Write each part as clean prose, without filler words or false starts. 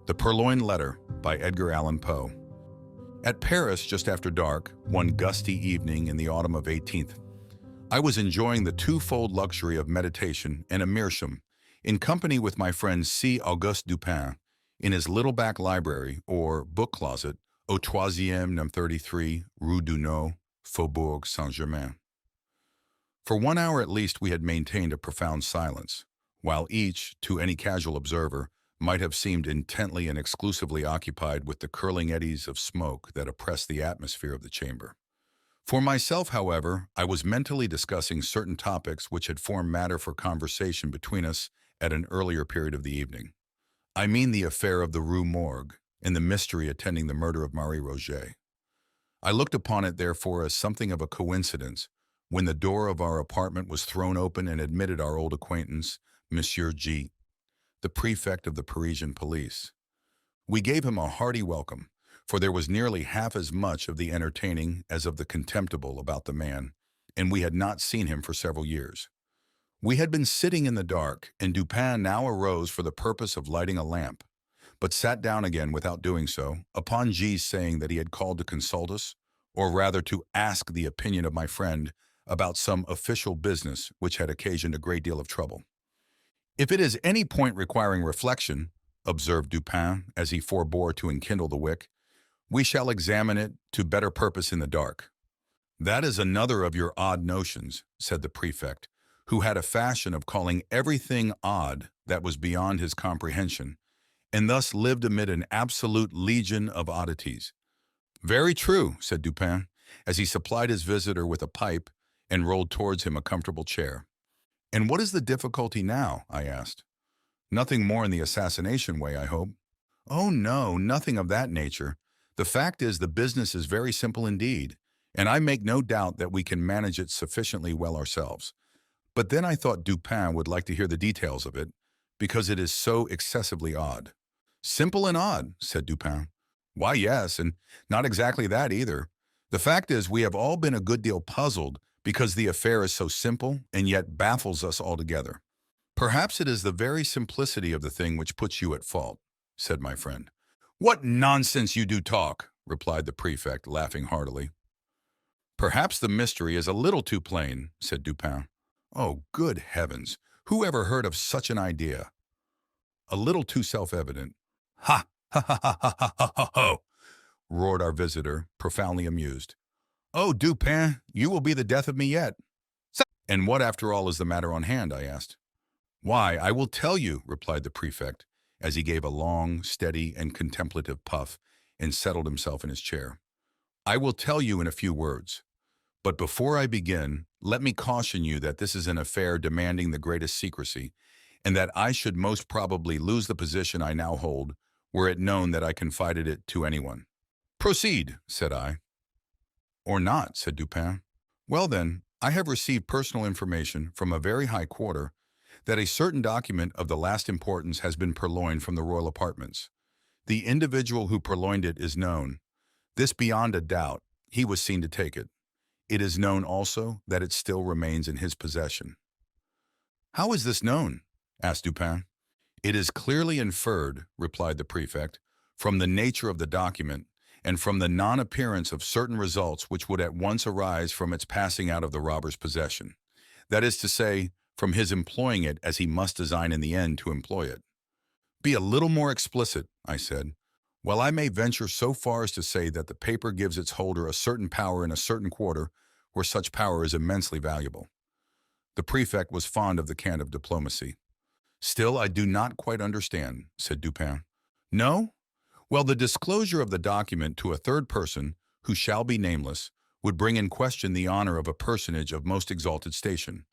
The Purloined Letter by Edgar Allan Poe. At Paris, just after dark, one gusty evening in the autumn of 18th, I was enjoying the twofold luxury of meditation and a meerschaum, in company with my friend C. Auguste Dupin, in his little back library, or book closet, au troisième no. 33, Rue Dunot, Faubourg Saint-Germain. For 1 hour at least we had maintained a profound silence, while each, to any casual observer, might have seemed intently and exclusively occupied with the curling eddies of smoke that oppressed the atmosphere of the chamber. For myself, however, I was mentally discussing certain topics which had formed matter for conversation between us at an earlier period of the evening. I mean the affair of the Rue Morgue and the mystery attending the murder of Marie Roget. I looked upon it, therefore, as something of a coincidence when the door of our apartment was thrown open and admitted our old acquaintance, Monsieur G., the prefect of the Parisian police. We gave him a hearty welcome, for there was nearly half as much of the entertaining as of the contemptible about the man, and we had not seen him for several years. We had been sitting in the dark, and Dupin now arose for the purpose of lighting a lamp, but sat down again without doing so, upon G's saying that he had called to consult us, or rather to ask the opinion of my friend about some official business which had occasioned a great deal of trouble. "If it is any point requiring reflection," observed Dupin as he forbore to enkindle the wick, "we shall examine it to better purpose in the dark." "That is another of your odd notions," said the prefect, who had a fashion of calling everything odd that was beyond his comprehension, and thus lived amid an absolute legion of oddities. "Very true," said Dupin, as he supplied his visitor with a pipe and rolled towards him a comfortable chair. "And what is the difficulty now?" I asked. "Nothing more in the assassination way, I hope." "Oh, no, nothing of that nature. The fact is the business is very simple indeed, and I make no doubt that we can manage it sufficiently well ourselves. But then I thought Dupin would like to hear the details of it, because it is so excessively odd." "Simple and odd," said Dupin. "Why, yes, and not exactly that either. The fact is we have all been a good deal puzzled because the affair is so simple and yet baffles us altogether." "Perhaps it is the very simplicity of the thing which puts you at fault," said my friend. "What nonsense you do talk," replied the prefect, laughing heartily. "Perhaps the mystery is a little too plain," said Dupin. "Oh, good heavens! Who ever heard of such an idea? A little too self-evident." "Ha! Ha! Ha! Ha! Ha! Ha! Ha! Ha! Ha!" roared our visitor, profoundly amused. "Oh, Dupin, you will be the death of me yet." "And what, after all, is the matter on hand?" I asked. "Why, I will tell you," replied the prefect, as he gave a long, steady, and contemplative puff and settled himself in his chair. "I will tell you in a few words. But before I begin, let me caution you that this is an affair demanding the greatest secrecy, and that I should most probably lose the position I now hold were it known that I confided it to anyone." "Proceed," said I. "Or not," said Dupin. "Well then, I have received personal information from a very high quarter that a certain document of the last importance has been purloined from the royal apartments. The individual who purloined it is known. This beyond a doubt, he was seen to take it. It is known also that it still remains in his possession." "How is this known?" asked Dupin. "It is clearly inferred," replied the prefect, "from the nature of the document, and from the non-appearance of certain results which would at once arise from its passing out of the robber's possession. That is to say, from his employing it as he must design in the end to employ it." "Be a little more explicit," I said. "Well, I may venture so far as to say that the paper gives its holder a certain power in a certain quarter where such power is immensely valuable." The prefect was fond of the cant of diplomacy. "Still, I do not quite understand," said Dupin. "No? Well, the disclosure of the document to a third person, who shall be nameless, would bring in question the honor of a personage of most exalted station.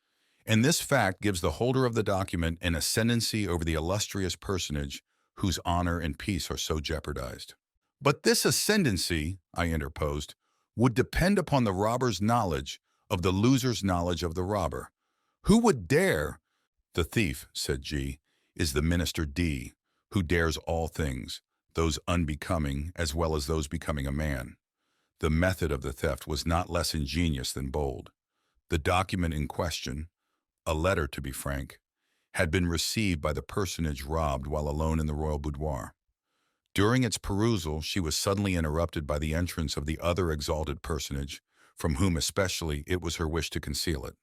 And this fact gives the holder of the document an ascendancy over the illustrious personage whose honor and peace are so jeopardized." "But this ascendancy," I interposed, "would depend upon the robber's knowledge of the loser's knowledge of the robber. Who would dare—" "The thief," said G., "is the minister D., who dares all things, those unbecoming as well as those becoming a man. The method of the theft was not less ingenious than bold. The document in question, a letter to be frank, had been received by the personage robbed while alone in the royal boudoir. During its perusal, she was suddenly interrupted by the entrance of the other exalted personage, from whom especially it was her wish to conceal it.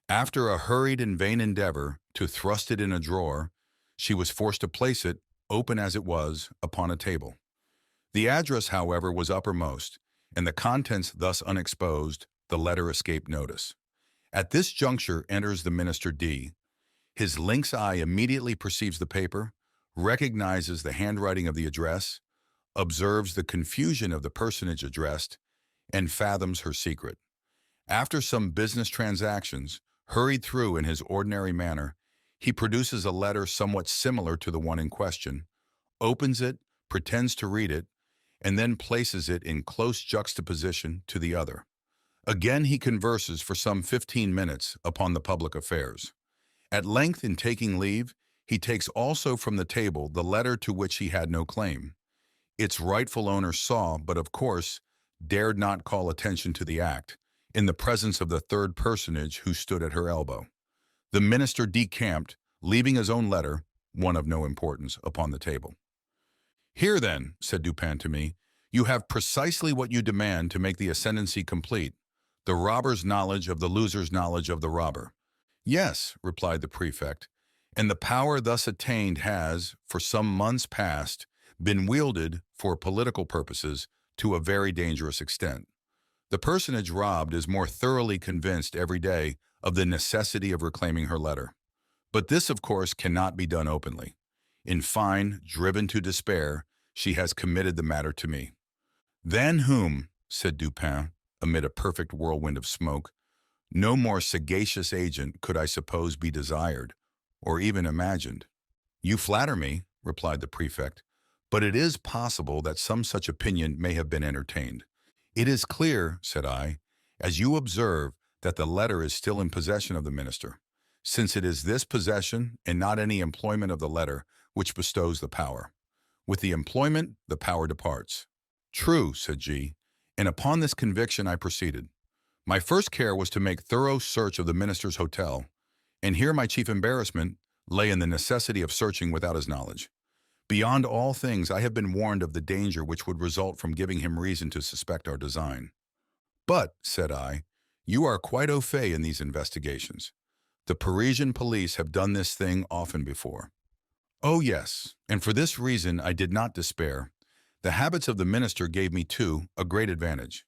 After a hurried and vain endeavor to thrust it in a drawer, she was forced to place it, open as it was, upon a table. The address, however, was uppermost, and the contents thus unexposed, the letter escaped notice. At this juncture enters the minister D. His lynx eye immediately perceives the paper, recognizes the handwriting of the address, observes the confusion of the personage addressed, and fathoms her secret. After some business transactions, hurried through in his ordinary manner, he produces a letter somewhat similar to the one in question, opens it, pretends to read it, and then places it in close juxtaposition to the other. Again he converses for some 15 minutes upon the public affairs. At length, in taking leave, he takes also from the table the letter to which he had no claim. Its rightful owner saw, but of course, dared not call attention to the act, in the presence of the third personage who stood at her elbow. The minister decamped, leaving his own letter, one of no importance, upon the table. "Here, then," said Dupin to me, "you have precisely what you demand to make the ascendancy complete, the robber's knowledge of the loser's knowledge of the robber." "Yes," replied the prefect, "and the power thus attained has, for some months past, been wielded, for political purposes, to a very dangerous extent. The personage robbed is more thoroughly convinced every day of the necessity of reclaiming her letter. But this, of course, cannot be done openly. In fine, driven to despair, she has committed the matter to me." "Than whom," said Dupin, amid a perfect whirlwind of smoke, "no more sagacious agent could I suppose be desired, or even imagined." "You flatter me," replied the prefect, "but it is possible that some such opinion may have been entertained." "It is clear," said I, "as you observe, that the letter is still in possession of the minister, since it is this possession, and not any employment of the letter, which bestows the power. With the employment, the power departs." "True," said G, and upon this conviction I proceeded. My first care was to make thorough search of the minister's hotel, and here my chief embarrassment lay in the necessity of searching without his knowledge. Beyond all things, I have been warned of the danger which would result from giving him reason to suspect our design. "But," said I, "you are quite au fait in these investigations. The Parisian police have done this thing often before." "Oh yes, and for this reason I did not despair. The habits of the minister gave me, too, a great advantage.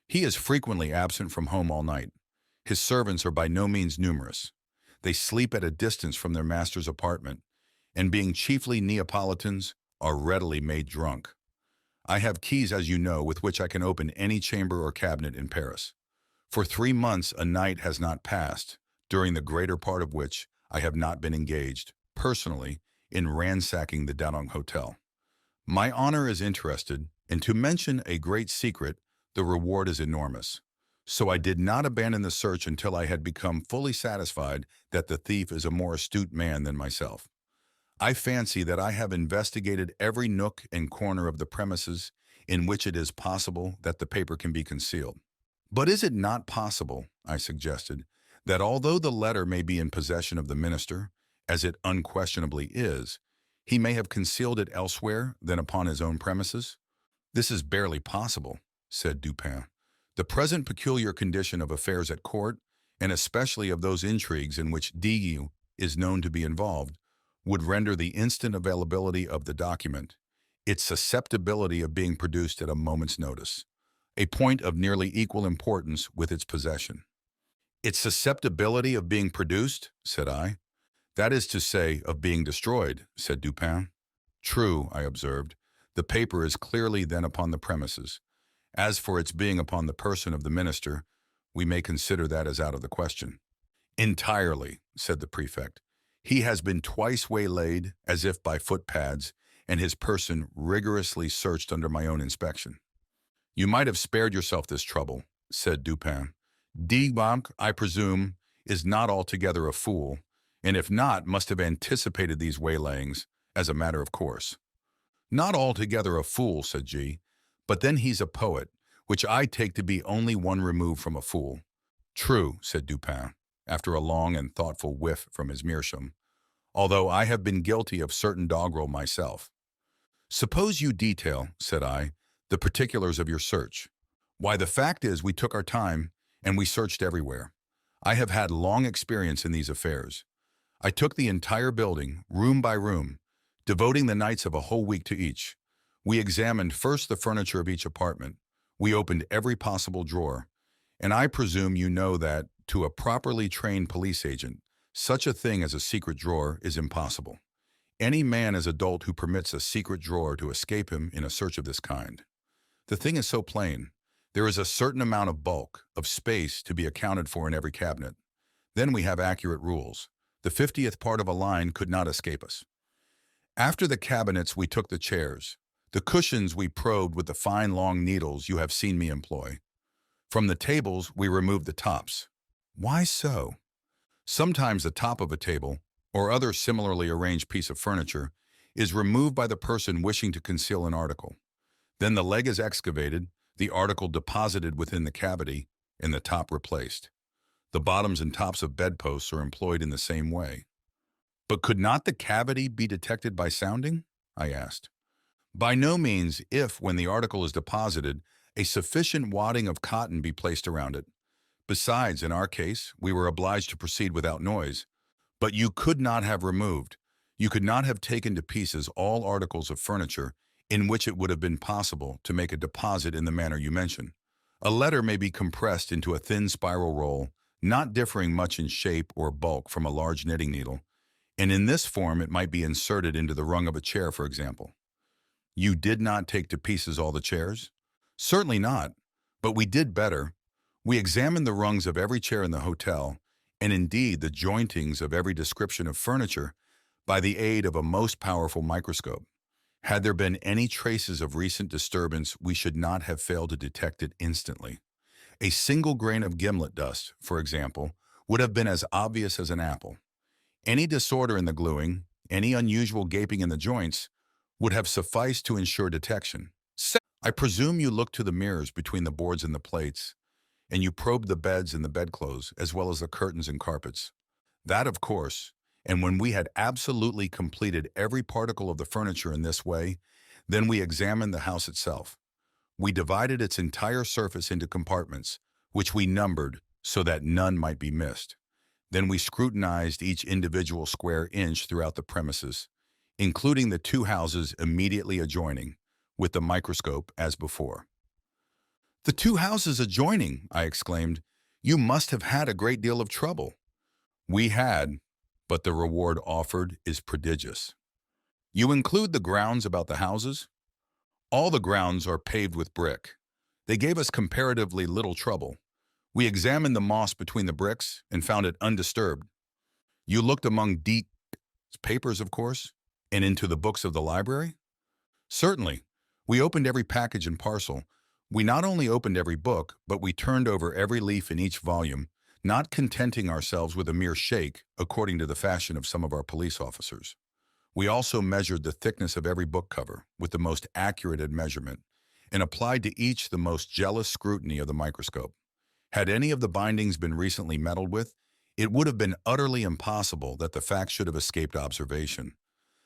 He is frequently absent from home all night. His servants are by no means numerous. They sleep at a distance from their master's apartment, and being chiefly Neapolitans, are readily made drunk. I have keys, as you know, with which I can open any chamber or cabinet in Paris. For 3 months a night has not passed, during the greater part of which I have not been engaged, personally, in ransacking the Danong Hotel. My honor is interested, and to mention a great secret, the reward is enormous. So I did not abandon the search until I had become fully satisfied that the thief is a more astute man than myself. I fancy that I have investigated every nook and corner of the premises in which it is possible that the paper can be concealed. But is it not possible," I suggested, "that although the letter may be in possession of the minister, as it unquestionably is, he may have concealed it elsewhere than upon his own premises?" "This is barely possible," said Dupin. "The present peculiar condition of affairs at court, and especially of those intrigues in which D is known to be involved, would render the instant availability of the document, its susceptibility of being produced at a moment's notice, a point of nearly equal importance with its possession." "Its susceptibility of being produced?" said I. "That is to say, of being destroyed," said Dupin. "True," I observed. "The paper is clearly then upon the premises. As for its being upon the person of the minister, we may consider that as out of the question." "Entirely," said the prefect. "He has been twice waylaid, as if by footpads, and his person rigorously searched under my own inspection." "You might have spared yourself this trouble," said Dupin. "D. I presume, is not altogether a fool, and if not, must have anticipated these waylayings, as a matter of course." "Not altogether a fool," said G, "but then he's a poet, which I take to be only one remove from a fool." "True," said Dupin, after a long and thoughtful whiff from his meerschaum, "although I have been guilty of certain doggerel myself." Suppose you detail, said I, the particulars of your search. Why, the fact is we took our time and we searched everywhere. I have had long experience in these affairs. I took the entire building, room by room, devoting the nights of a whole week to each. We examined first the furniture of each apartment. We opened every possible drawer. And I presume you know that, to a properly trained police agent, such a thing as a secret drawer is impossible. Any man is adult who permits a secret drawer to escape him in a search of this kind. The thing is so plain. There is a certain amount of bulk, of space, to be accounted for in every cabinet. Then we have accurate rules. The 50th part of a line could not escape us. After the cabinets, we took the chairs. The cushions we probed with the fine long needles you have seen me employ. From the tables, we removed the tops. Why so? Sometimes the top of a table, or other similarly arranged piece of furniture, is removed by the person wishing to conceal an article. Then the leg is excavated, the article deposited within the cavity, and the top replaced. The bottoms and tops of bedposts are employed in the same way. But could not the cavity be detected by sounding? I asked. By no means if, when the article is deposited, a sufficient wadding of cotton be placed around it. Besides, in our case, we were obliged to proceed without noise. But you could not have removed, you could not have taken to pieces all articles of furniture in which it would have been possible to make a deposit in the manner you mention. A letter may be compressed into a thin spiral roll, not differing much in shape or bulk from a large knitting needle, and in this form it might be inserted into the rung of a chair, for example. You did not take to pieces all the chairs? Certainly not, but we did better. We examined the rungs of every chair in the hotel, and indeed the jointings of every description of furniture, by the aid of a most powerful microscope. Had there been any traces of recent disturbance, we should not have failed to detect it instantly. A single grain of gimlet dust, for example, would have been as obvious as an apple. Any disorder in the gluing, any unusual gaping in the joints, would have sufficed to ensure detection. I presume you looked to the mirrors between the boards and the plates, and you probed the beds and the bedclothes, as well as the curtains and carpets. That, of course, and when we had absolutely completed every particle of the furniture in this way, then we examined the house itself. We divided its entire surface into compartments, which we numbered so that none might be missed. Then we scrutinized each individual square inch throughout the premises, including the two houses immediately adjoining, with the microscope as before. "The two houses adjoining," I exclaimed. "You must have had a great deal of trouble." "We had, but the reward offered is prodigious." "You include the grounds about the houses?" "All the grounds are paved with brick. They gave us comparatively little trouble. We examined the moss between the bricks and found it undisturbed." "You looked among Deet's papers, of course, and into the books of the library?" "Certainly. We opened every package and parcel. We not only opened every book, but we turned over every leaf in each volume, not contenting ourselves with a mere shake, according to the fashion of some of our police officers. We also measured the thickness of every book cover with the most accurate measurement, and applied to each the most jealous scrutiny of the microscope. Had any of the bindings been recently meddled with, it would have been utterly impossible that the fact should have escaped observation.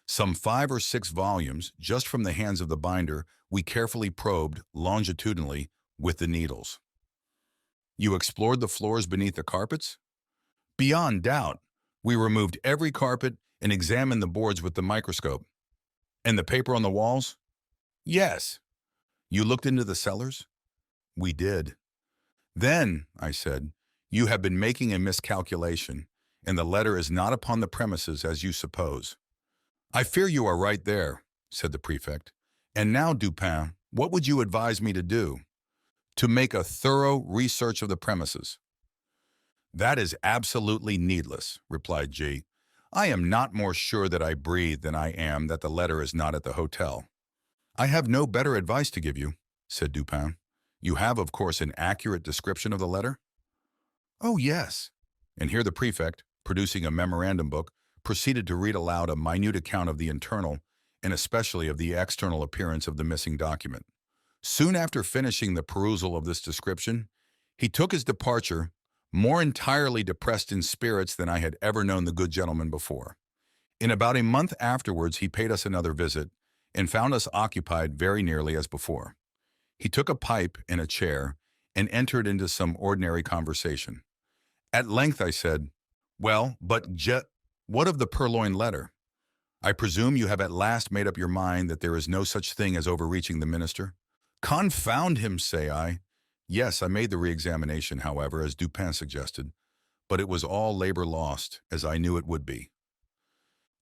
Some 5 or 6 volumes, just from the hands of the binder, we carefully probed longitudinally with the needles. "You explored the floors beneath the carpets?" "Beyond doubt. We removed every carpet and examined the boards with the microscope." "And the paper on the walls?" "Yes." "You looked into the cellars?" "We did." "Then," I said, "you have been making a miscalculation, and the letter is not upon the premises as you suppose." "I fear you are right there," said the prefect. "And now, Dupin, what would you advise me to do?" "To make a thorough research of the premises." "That is absolutely needless," replied G. "I am not more sure that I breathe than I am that the letter is not at the hotel." "I have no better advice to give you," said Dupin. "You have, of course, an accurate description of the letter?" "Oh, yes." And here the prefect, producing a memorandum book, proceeded to read aloud a minute account of the internal, and especially of the external appearance of the missing document. Soon after finishing the perusal of this description, he took his departure, more entirely depressed in spirits than I had ever known the good gentleman before. In about a month afterwards he paid us another visit, and found us occupied very nearly as before. He took a pipe and a chair and entered into some ordinary conversation. At length I said, "Well, but what of the Purloined letter? I presume you have at last made up your mind that there is no such thing as overreaching the minister?" "Confound him," say I. Yes, I made the re-examination, however, as Dupin suggested, but it was all labor lost, as I knew it would be.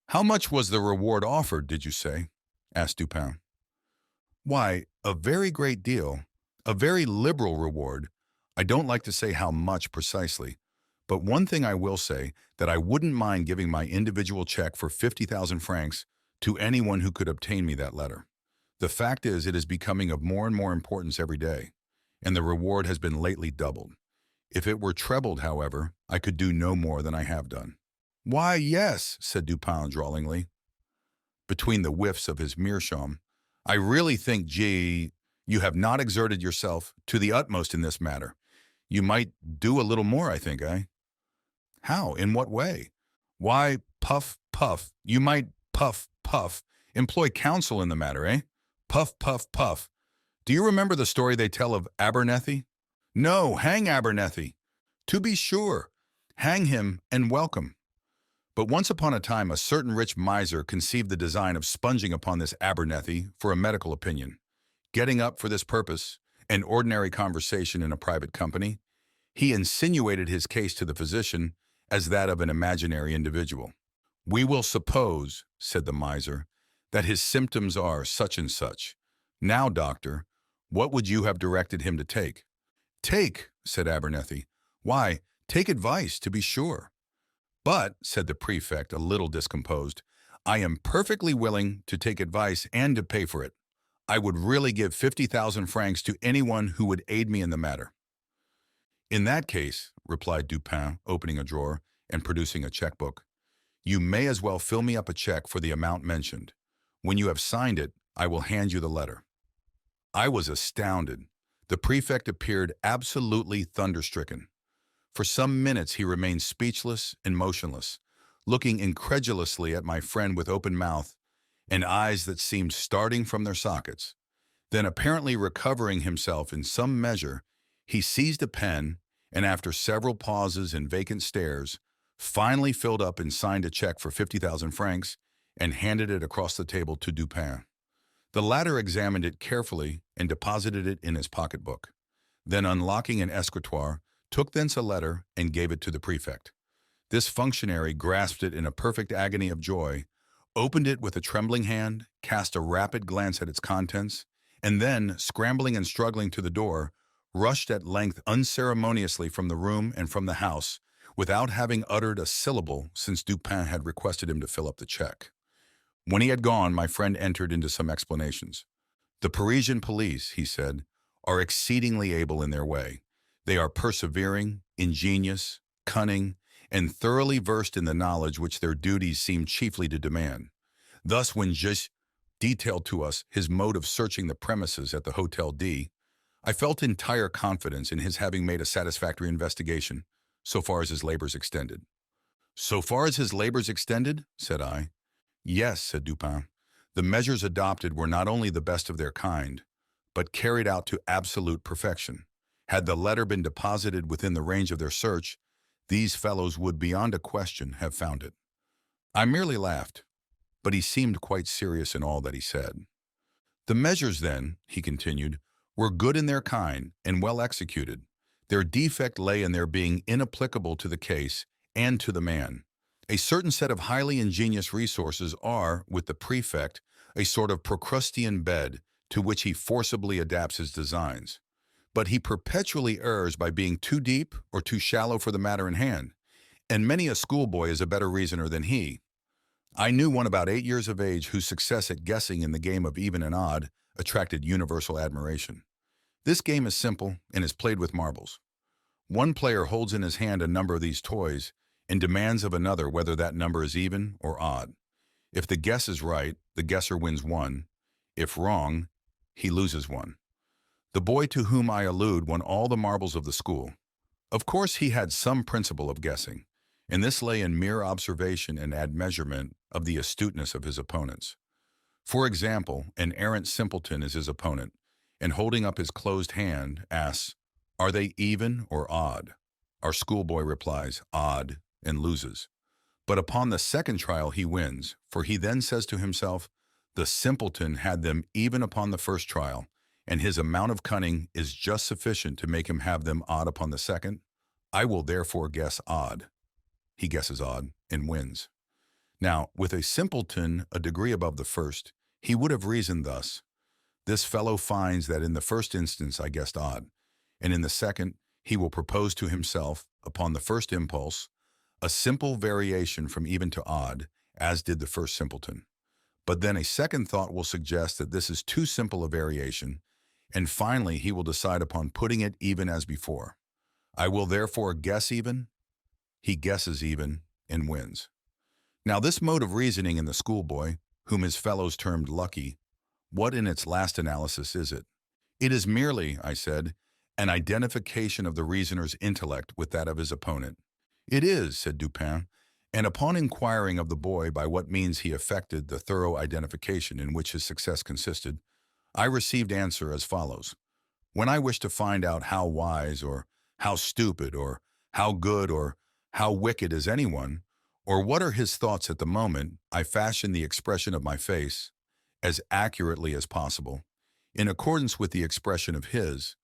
"How much was the reward offered, did you say?" asked Dupin. "Why, a very great deal, a very liberal reward. I don't like to say how much precisely, but one thing I will say, that I wouldn't mind giving my individual check for 50,000 francs to anyone who could obtain me that letter. The fact is, it is becoming of more and more importance every day, and the reward has been lately doubled. If it were trebled, however, I could do no more than I have done." "Why, yes," said Dupin drawlingly, between the whiffs of his meerschaum. "I really think, you have not exerted yourself to the utmost in this matter. You might do a little more, I think, eh?" "How? In what way?" "Why, puff, puff. You might puff, puff. Employ counsel in the matter, eh? Puff, puff, puff. Do you remember the story they tell of Abernethy?" "No, hang Abernethy." "To be sure. Hang him and welcome. But once upon a time a certain rich miser conceived the design of sponging upon this Abernethy for a medical opinion. Getting up for this purpose, an ordinary conversation in a private company, he insinuated his case to the physician as that of an imaginary individual. 'We will suppose,' said the miser, 'that his symptoms are such and such. Now, doctor, what would you have directed him to take?' 'Take,' said Abernethy. 'Why, take advice, to be sure.' 'But,' said the prefect, a little discomposed, 'I am perfectly willing to take advice and to pay for it. I would really give 50,000 francs to anyone who would aid me in the matter.' 'In that case,' replied Dupin, opening a drawer and producing a checkbook, 'you may as well fill me up a check for the amount mentioned. When you have signed it, I will hand you the letter.' I was astounded. The prefect appeared absolutely thunderstricken. For some minutes he remained speechless and motionless, looking incredulously at my friend with open mouth and eyes that seemed starting from their sockets. Then, apparently recovering himself in some measure, he seized a pen and, after several pauses and vacant stares, finally filled up and signed a check for 50,000 francs and handed it across the table to Dupin. The latter examined it carefully and deposited it in his pocketbook. Then, unlocking an escritoire, took thence a letter and gave it to the prefect. This functionary grasped it in a perfect agony of joy, opened it with a trembling hand, cast a rapid glance at its contents, and then, scrambling and struggling to the door, rushed at length unceremoniously from the room and from the house, without having uttered a syllable since Dupin had requested him to fill up the check. When he had gone, my friend entered into some explanations. "The Parisian police," he said, "are exceedingly able in their way. They are persevering, ingenious, cunning, and thoroughly versed in the knowledge which their duties seem chiefly to demand. Thus, when Just detailed to us his mode of searching the premises at the Hotel D, I felt entire confidence in his having made a satisfactory investigation, so far as his labors extended." "So far as his labors extended?" said I. "Yes," said Dupin. "The measures adopted were not only the best of their kind, but carried out to absolute perfection. Had the letter been deposited within the range of their search, these fellows would beyond a question have found it." I merely laughed, but he seemed quite serious in all that he said. "The measures, then," he continued, "were good in their kind and well executed. Their defect lay in their being inapplicable to the case and to the man. A certain set of highly ingenious resources are, with the prefect, a sort of Procrustean bed to which he forcibly adapts his designs. But he perpetually errs by being too deep or too shallow for the matter in hand, and many a schoolboy is a better reasoner than he. I knew one about 8 years of age whose success at guessing in the game of even and odd attracted universal admiration. This game is simple and is played with marbles. One player holds in his hand a number of these toys and demands of another whether that number is even or odd. If the guess is right, the guesser wins 1. If wrong, he loses 1. The boy to whom I allude won all the marbles of the school. Of course, he had some principle of guessing, and this lay in mere observation and admeasurement of the astuteness of his opponents. For example, an errant simpleton is his opponent, and holding up his closed hand asks, "Are they even or odd?" Our schoolboy replies, "Odd," and loses. But upon the second trial he wins, for he then says to himself, "The simpleton had them even upon the first trial, and his amount of cunning is just sufficient to make him have them odd upon the second. I will therefore guess odd." He guesses odd and wins. Now, with a simpleton a degree above the first, he would have reasoned thus: "This fellow finds that in the first instance I guessed odd, and in the second he will propose to himself, upon the first impulse, a simple variation from even to odd, as did the first simpleton. But then a second thought will suggest that this is too simple a variation, and finally he will decide upon putting it even as before. I will therefore guess even." He guesses even and wins. Now this mode of reasoning in the schoolboy, whom his fellows termed lucky, what in its last analysis is it? It is merely, I said, an identification of the reasoner's intellect with that of his opponent. "It is," said Dupin, and upon inquiring of the boy by what means he effected the thorough identification in which his success consisted, I received answer as follows: "When I wish to find out how wise or how stupid or how good or how wicked is anyone, or what are his thoughts at the moment, I fashion the expression of my face as accurately as possible, in accordance with the expression of his,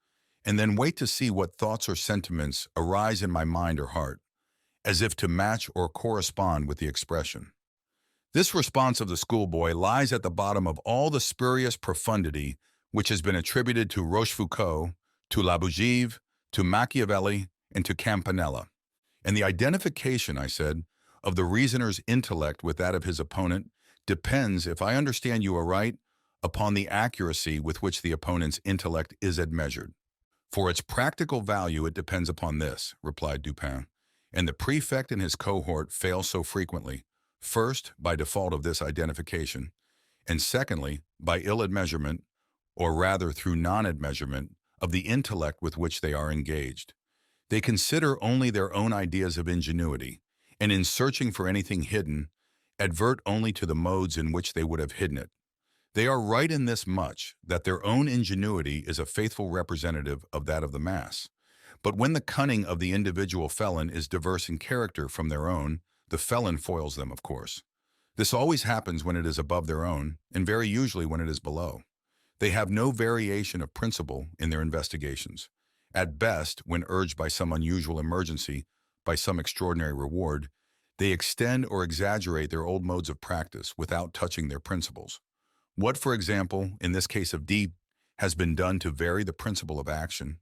and then wait to see what thoughts or sentiments arise in my mind or heart, as if to match or correspond with the expression." This response of the schoolboy lies at the bottom of all the spurious profundity which has been attributed to Rochefoucauld, to La Bougive, to Machiavelli, and to Campanella. And the identification, I said, of the reasoner's intellect with that of his opponent depends, if I understand you aright, upon the accuracy with which the opponent's intellect is admeasured. "For its practical value it depends upon this," replied Dupin, and the prefect and his cohort fail so frequently, first, by default of this identification, and secondly, by ill admeasurement, or rather through non-admeasurement, of the intellect with which they are engaged. They consider only their own ideas of ingenuity, and in searching for anything hidden, advert only to the modes in which they would have hidden it. They are right in this much, that their own ingenuity is a faithful representative of that of the mass. But when the cunning of the individual felon is diverse in character from their own, the felon foils them, of course. This always happens when it is above their own, and very usually when it is below. They have no variation of principle in their investigations. At best, when urged by some unusual emergency, by some extraordinary reward, they extend or exaggerate their old modes of practice without touching their principles. What, for example, in this case of D, has been done to vary the principle of action?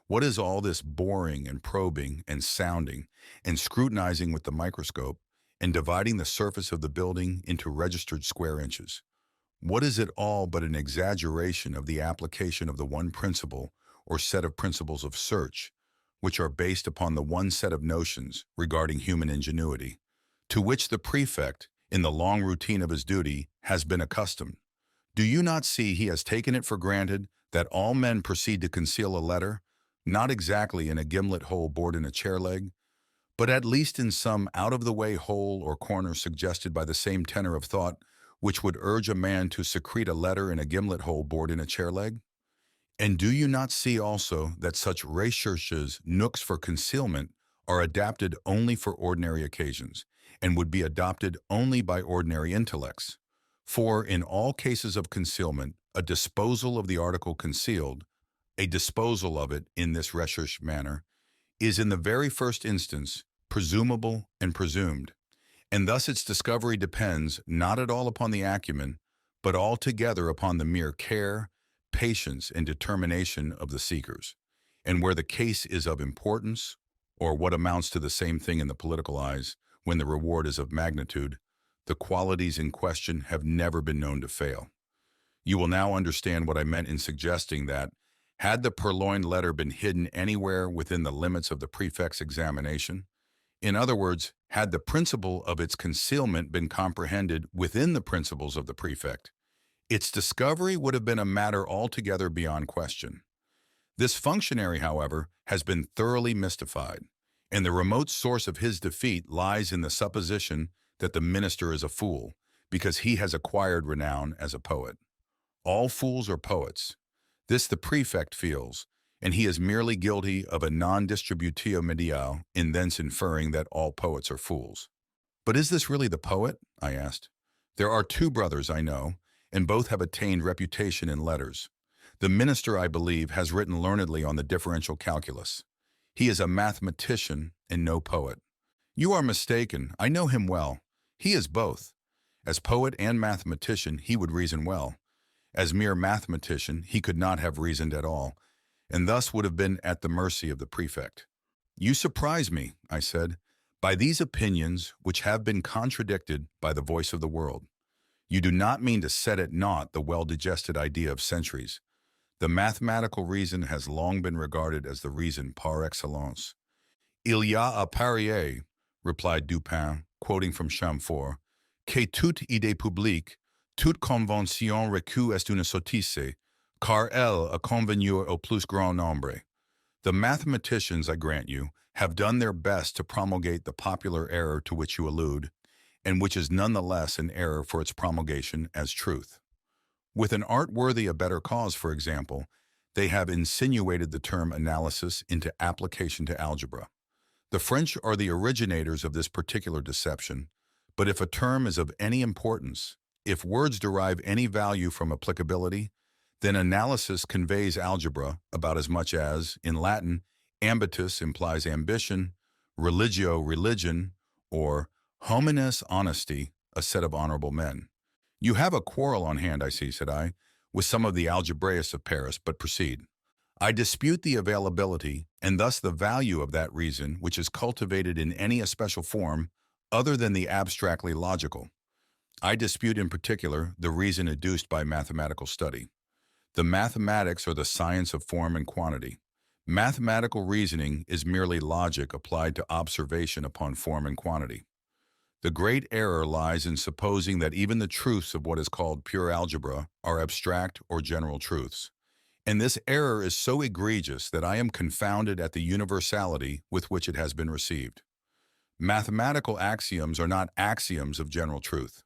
What is all this boring and probing and sounding and scrutinizing with the microscope and dividing the surface of the building into registered square inches? What is it all but an exaggeration of the application of the one principle or set of principles of search, which are based upon the one set of notions regarding human ingenuity, to which the prefect, in the long routine of his duty, has been accustomed? Do you not see he has taken it for granted that all men proceed to conceal a letter, not exactly in a gimlet hole bored in a chair leg, but at least in some out-of-the-way hole or corner suggested by the same tenor of thought which would urge a man to secrete a letter in a gimlet hole bored in a chair leg? And do you not see also that such recherches, nooks for concealment, are adapted only for ordinary occasions, and would be adopted only by ordinary intellects? For in all cases of concealment, a disposal of the article concealed, a disposal of it in this recherche manner, is in the very first instance presumable and presumed, and thus its discovery depends not at all upon the acumen, but altogether upon the mere care, patience, and determination of the seekers. And where the case is of importance, or what amounts to the same thing in the political eyes, when the reward is of magnitude, the qualities in question have never been known to fail. You will now understand what I meant in suggesting that, had the Purloined letter been hidden anywhere within the limits of the prefect's examination, in other words, had the principle of its concealment been comprehended within the principles of the prefect, its discovery would have been a matter altogether beyond question. This functionary, however, has been thoroughly mystified, and the remote source of his defeat lies in the supposition that the minister is a fool, because he has acquired renown as a poet. All fools are poets. This the prefect feels, and he is merely guilty of a non-distributio mediale in thence inferring that all poets are fools. But is this really the poet? I asked. There are two brothers I know, and both have attained reputation in letters. The minister, I believe, has written learnedly on the differential calculus. He is a mathematician and no poet. You are mistaken. I know him well. He is both. As poet and mathematician, he would reason well. As mere mathematician, he could not have reasoned at all, and thus would have been at the mercy of the prefect. You surprise me, I said, by these opinions which have been contradicted by the voice of the world. You do not mean to set at naught the well-digested idea of centuries. The mathematical reason has long been regarded as the reason par excellence. Il y a à parier, replied Dupin, quoting from Chamfort, que toute idée publique, toute convention reçue est une sottise, car elle a convenir au plus grand nombre. The mathematicians, I grant you, have done their best to promulgate the popular error to which you allude, and which is none the less an error for its promulgation as truth. With an art worthy a better cause, for example, they have insinuated the term analysis into application to algebra. The French are the originators of this particular deception, but if a term is of any importance, if words derive any value from applicability, then analysis conveys algebra about as much as, in Latin, ambitus implies ambition, religio religion, or homines honesty, a set of honorable men. You have a quarrel on hand, I see, said I, with some of the algebraists of Paris, but proceed. I dispute the availability, and thus the value of that reason which is cultivated in any especial form other than the abstractly logical. I dispute in particular the reason adduced by mathematical study. The mathematics are the science of form and quantity. Mathematical reasoning is merely logic applied to observation upon form and quantity. The great error lies in supposing that even the truths of what is called pure algebra are abstract or general truths. And this error is so egregious that I am confounded at the universality with which it has been received. Mathematical axioms are not axioms of general truth.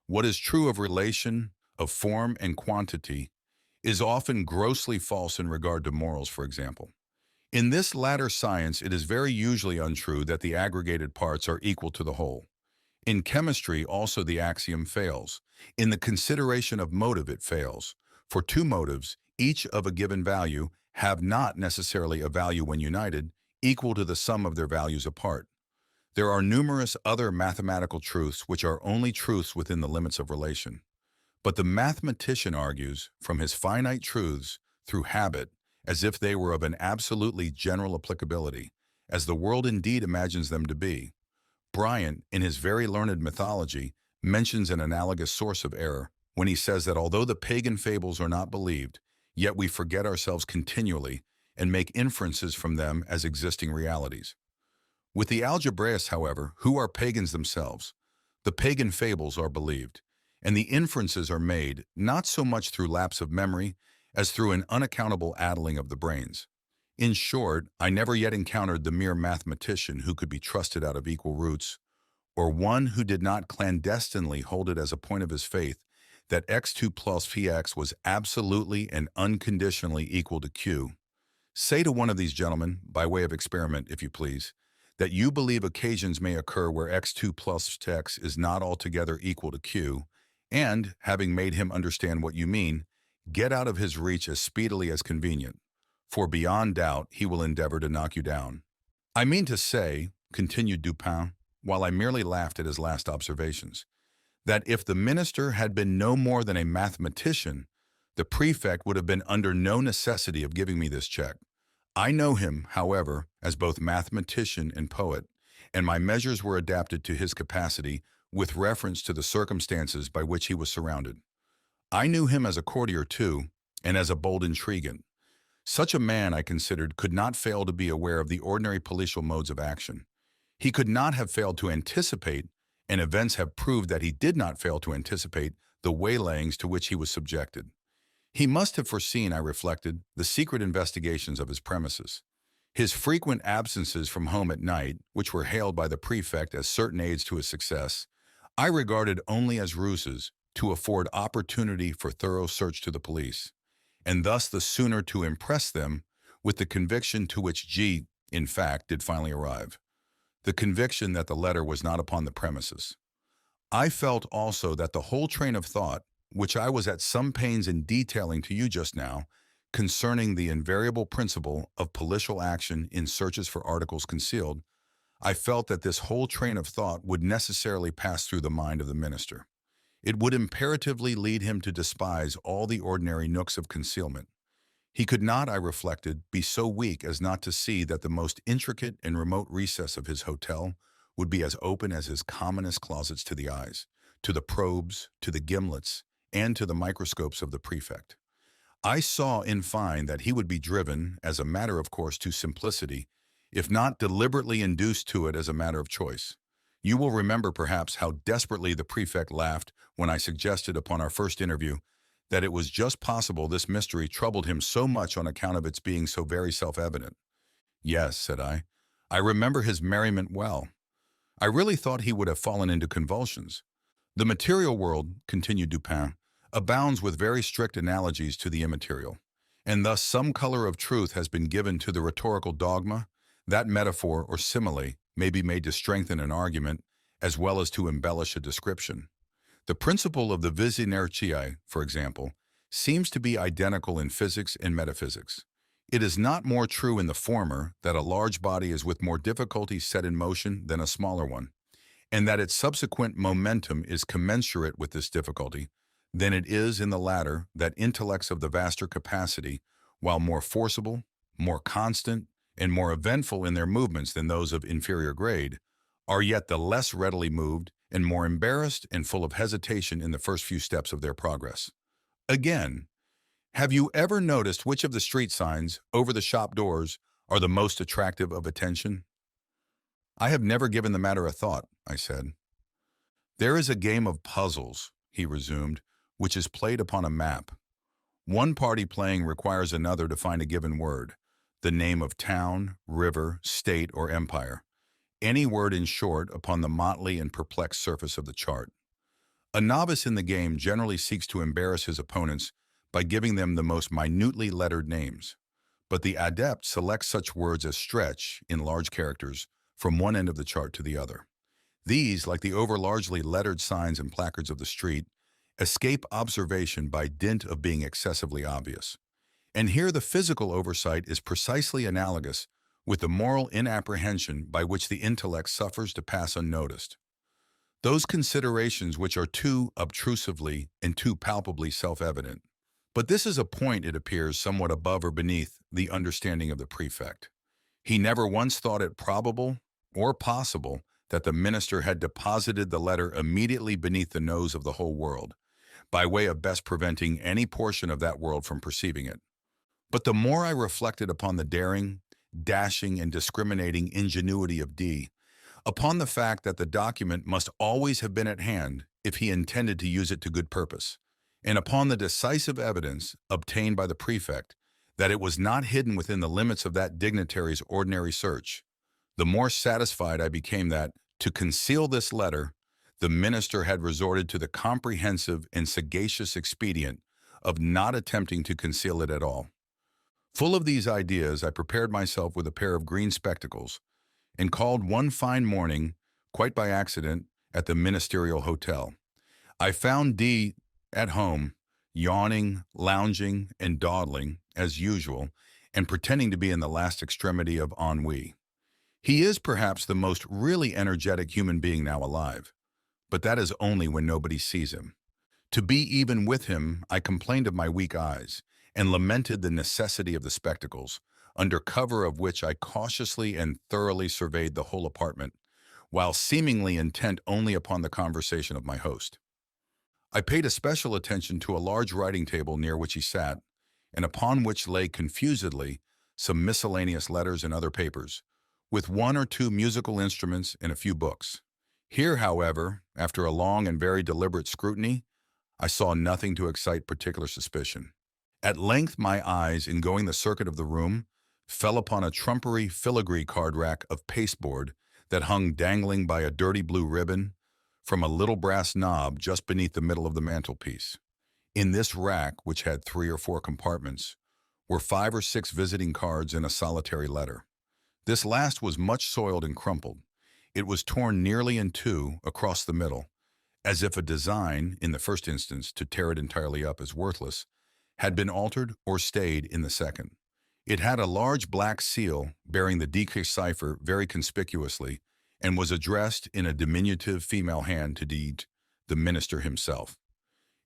What is true of relation, of form and quantity, is often grossly false in regard to morals, for example. In this latter science, it is very usually untrue that the aggregated parts are equal to the whole. In chemistry, also the axiom fails. In the consideration of motive, it fails. For two motives, each of a given value, have not necessarily a value when united, equal to the sum of their values apart. There are numerous other mathematical truths which are only truths within the limits of relation. But the mathematician argues from his finite truths through habit as if they were of an absolutely general applicability, as the world indeed imagines them to be. Bryant, in his very learned mythology, mentions an analogous source of error when he says that although the pagan fables are not believed, yet we forget ourselves continually and make inferences from them as existing realities. With the algebraists, however, who are pagans themselves, the pagan fables are believed, and the inferences are made not so much through lapse of memory as through an unaccountable addling of the brains. In short, I never yet encountered the mere mathematician who could be trusted out of equal roots, or one who did not clandestinely hold it as a point of his faith that x2 plus px was absolutely and unconditionally equal to q. Say to one of these gentlemen, by way of experiment, if you please, that you believe occasions may occur where x2 plus x is not altogether equal to q, and, having made him understand what you mean, get out of his reach as speedily as convenient, for beyond doubt he will endeavor to knock you down. I mean to say, continued Dupin, while I merely laughed at his last observations, that if the minister had been no more than a mathematician, the prefect would have been under no necessity of giving me this check. I know him, however, as both mathematician and poet, and my measures were adapted to his capacity with reference to the circumstances by which he was surrounded. I knew him as a courtier, too, and as a bold intriguant. Such a man, I considered, could not fail to be aware of the ordinary policial modes of action. He could not have failed to anticipate, and events have proved that he did not fail to anticipate, the waylayings to which he was subjected. He must have foreseen, I reflected, the secret investigations of his premises. His frequent absences from home at night, which were hailed by the prefect as certain aids to his success, I regarded only as ruses to afford opportunity for thorough search to the police, and thus the sooner to impress them with the conviction to which G, in fact, did finally arrive. The conviction that the letter was not upon the premises. I felt also that the whole train of thought, which I was at some pains in detailing to you just now, concerning the invariable principle of policial action in searches for articles concealed, I felt that this whole train of thought would necessarily pass through the mind of the minister. It would imperatively lead him to despise all the ordinary nooks of concealment. He could not, I reflected, be so weak as not to see that the most intricate and remote recess of his hotel would be as open as his commonest closets to the eyes, to the probes, to the gimlets, and to the microscopes of the prefect. I saw, in fine, that he would be driven, as a matter of course, to simplicity, if not deliberately induced to it as a matter of choice. You will remember, perhaps, how desperately the prefect laughed when I suggested upon our first interview that it was just possible this mystery troubled him so much on account of its being so very self-evident. Yes, said I. I remember his merriment well. I really thought he would have fallen into convulsions. The material world, continued Dupin, abounds with very strict analogies to the immaterial, and thus some color of truth has been given to the rhetorical dogma. That metaphor or simile may be made to strengthen an argument as well as to embellish a description. The principle of the vis inertiae, for example, seems to be identical in physics and metaphysics. It is not more true in the former that a large body is with more difficulty set in motion than a smaller one, and that its subsequent momentum is commensurate with this difficulty, than it is in the latter that intellects of the vaster capacity, while more forcible, more constant, and more eventful in their movements than those of inferior grade, are yet the less readily moved and more embarrassed and full of hesitation in the first few steps of their progress. Again, have you ever noticed which of the street signs over the shop doors are the most attractive of attention? I have never given the matter a thought, I said. There is a game of puzzles, he resumed, which is played upon a map. One party playing requires another to find a given word, the name of town, river, state, or empire. Any word, in short, upon the motley and perplexed surface of the chart. A novice in the game generally seeks to embarrass his opponents by giving them the most minutely lettered names, but the adept selects such words as stretch, in large characters, from one end of the chart to the other. These, like the over-largely lettered signs and placards of the street, escape observation by dint of being excessively obvious. And here the physical oversight is precisely analogous with the moral inapprehension by which the intellect suffers to pass unnoticed. Those considerations which are too obtrusively and too palpably self-evident. But this is a point, it appears, somewhat above or beneath the understanding of the prefect. He never once thought it probable or possible that the minister had deposited the letter immediately beneath the nose of the whole world, by way of best preventing any portion of that world from perceiving it. But the more I reflected upon the daring, dashing, and discriminating ingenuity of D, upon the fact that the document must always have been at hand if he intended to use it to good purpose, and upon the decisive evidence obtained by the prefect that it was not hidden within the limits of that dignitary's ordinary search, the more satisfied I became that, to conceal this letter, the minister had resorted to the comprehensive and sagacious expedient of not attempting to conceal it at all. Full of these ideas, I prepared myself with a pair of green spectacles and called one fine morning, quite by accident, at the ministerial hotel. I found D at home, yawning, lounging, and dawdling, as usual, and pretending to be in the last extremity of ennui. He is perhaps the most really energetic human being now alive, but that is only when nobody sees him. To be even with him, I complained of my weak eyes, and lamented the necessity of the spectacles, under cover of which I cautiously and thoroughly surveyed the whole apartment, while seemingly intent only upon the conversation of my host. I paid especial attention to a large writing table near which he sat, and upon which lay confusedly some miscellaneous letters and other papers, with one or two musical instruments and a few books. Here, however, after a long and very deliberate scrutiny, I saw nothing to excite particular suspicion. At length my eyes, in going the circuit of the room, fell upon a trumpery filigree card rack of pasteboard that hung dangling by a dirty blue ribbon from a little brass knob just beneath the middle of the mantelpiece. In this rack, which had 3 or 4 compartments, were 5 or 6 visiting cards and a solitary letter. This last was much soiled and crumpled. It was torn nearly in two across the middle, as if a design, in the first instance, to tear it entirely up as worthless, had been altered or stayed in the second. It had a large black seal bearing the decreased cipher very conspicuously and was addressed in a diminutive female hand to the minister himself.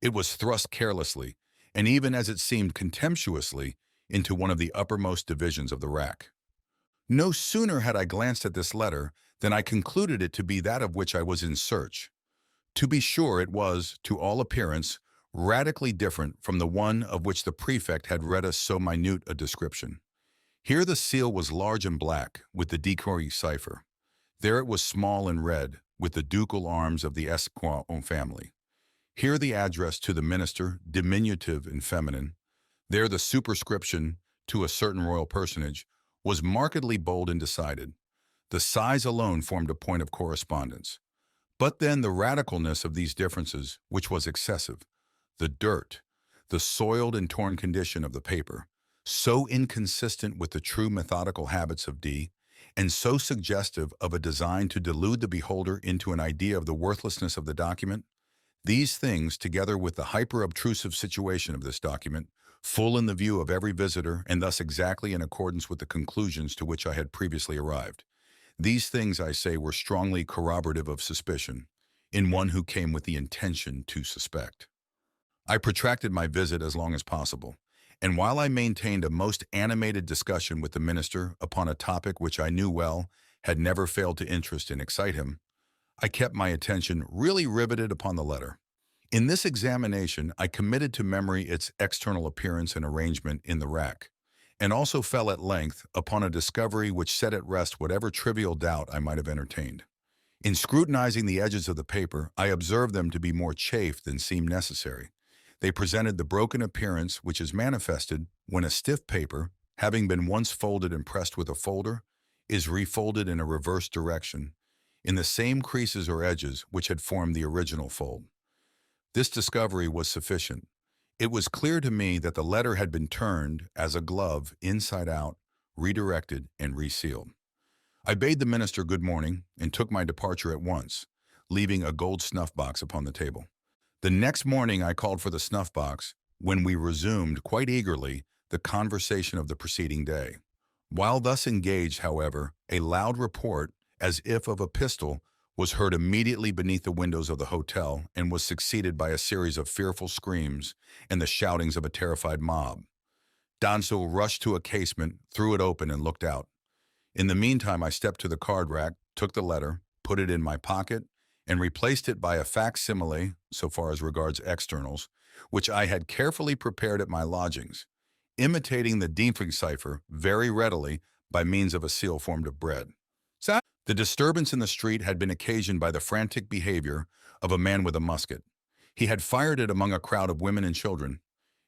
It was thrust carelessly, and even as it seemed contemptuously, into one of the uppermost divisions of the rack. No sooner had I glanced at this letter than I concluded it to be that of which I was in search. To be sure, it was, to all appearance, radically different from the one of which the prefect had read us so minute a description. Here the seal was large and black, with the decoy cipher. There it was small and red, with the ducal arms of the Esquire family. Here the address to the minister, diminutive and feminine. There the superscription, to a certain royal personage, was markedly bold and decided. The size alone formed a point of correspondence. But then the radicalness of these differences, which was excessive, the dirt, the soiled and torn condition of the paper, so inconsistent with the true methodical habits of D, and so suggestive of a design to delude the beholder into an idea of the worthlessness of the document, these things, together with the hyper-obtrusive situation of this document, full in the view of every visitor and thus exactly in accordance with the conclusions to which I had previously arrived, these things, I say, were strongly corroborative of suspicion, in one who came with the intention to suspect. I protracted my visit as long as possible, and while I maintained a most animated discussion with the minister upon a topic which I knew well had never failed to interest and excite him, I kept my attention really riveted upon the letter. In this examination, I committed to memory its external appearance and arrangement in the rack, and also fell at length upon a discovery which set at rest whatever trivial doubt I might have entertained. In scrutinizing the edges of the paper, I observed them to be more chafed than seemed necessary. They presented the broken appearance which is manifested when a stiff paper, having been once folded and pressed with a folder, is refolded in a reverse direction, in the same creases or edges which had formed the original fold. This discovery was sufficient. It was clear to me that the letter had been turned, as a glove, inside out, redirected, and resealed. I bade the minister good morning and took my departure at once, leaving a gold snuff-box upon the table. The next morning I called for the snuff-box, when we resumed, quite eagerly, the conversation of the preceding day. While thus engaged, however, a loud report, as if of a pistol, was heard immediately beneath the windows of the hotel and was succeeded by a series of fearful screams and the shoutings of a terrified mob. Danso rushed to a casement, threw it open, and looked out. In the meantime, I stepped to the card rack, took the letter, put it in my pocket, and replaced it by a facsimile, so far as regards externals, which I had carefully prepared at my lodgings, imitating the Diefling cipher very readily by means of a seal formed of bread. The disturbance in the street had been occasioned by the frantic behavior of a man with a musket. He had fired it among a crowd of women and children.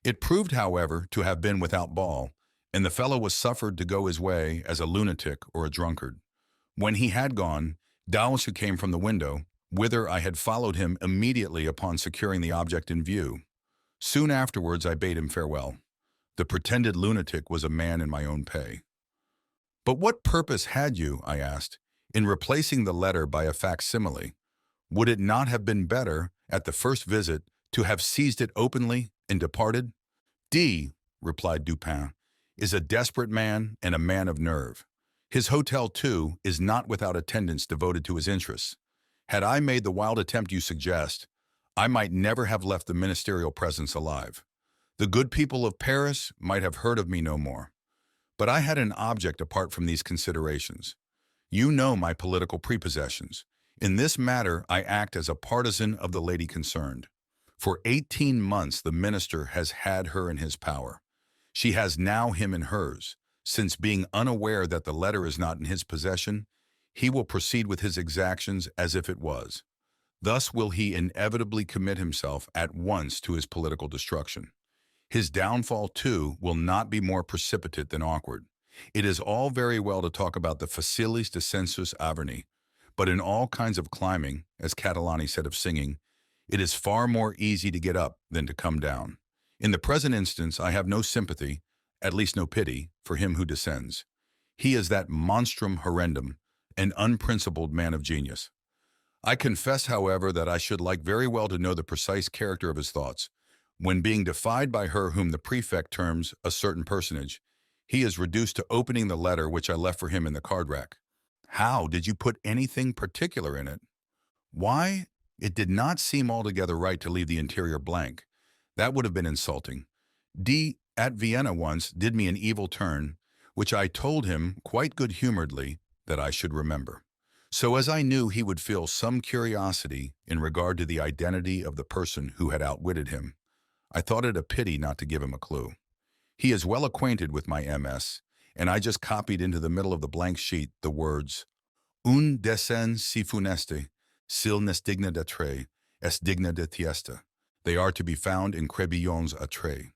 It proved, however, to have been without ball, and the fellow was suffered to go his way as a lunatic or a drunkard. When he had gone, Dowles, who came from the window, whither I had followed him immediately upon securing the object in view. Soon afterwards I bade him farewell. The pretended lunatic was a man in my own pay. "But what purpose had you," I asked, "in replacing the letter by a facsimile? Would it not have been better, at the first visit, to have seized it openly and departed?" "D," replied Dupin, "is a desperate man and a man of nerve. His hotel, too, is not without attendants devoted to his interests. Had I made the wild attempt you suggest, I might never have left the ministerial presence alive. The good people of Paris might have heard of me no more. But I had an object apart from these considerations. You know my political prepossessions. In this matter, I act as a partisan of the lady concerned. For 18 months the minister has had her in his power. She has now him in hers, since being unaware that the letter is not in his possession, he will proceed with his exactions as if it was. Thus will he inevitably commit himself at once to his political destruction. His downfall, too, will not be more precipitate than awkward. It is all very well to talk about the facilis descensus averni, But in all kinds of climbing, as Catalani said of singing, it is far more easy to get up than to come down. In the present instance, I have no sympathy, at least no pity, for him who descends. He is that monstrum horrendum, an unprincipled man of genius. I confess, however, that I should like very well to know the precise character of his thoughts. When being defied by her whom the prefect terms a certain personage, he is reduced to opening the letter which I left for him in the card rack. How did you put anything particular in it? Why? It did not seem altogether right to leave the interior blank. That would have been insulting. D. at Vienna once did me an evil turn, which I told him quite good-humoredly that I should remember. So as I knew he would feel some curiosity in regard to the identity of the person who had outwitted him, I thought it a pity not to give him a clue. He is well acquainted with my MS, and I just copied into the middle of the blank sheet the words, Un descend si funeste, sil nes digna d'être, es digna de tiesta. They are to be found in Crebillon's Atre.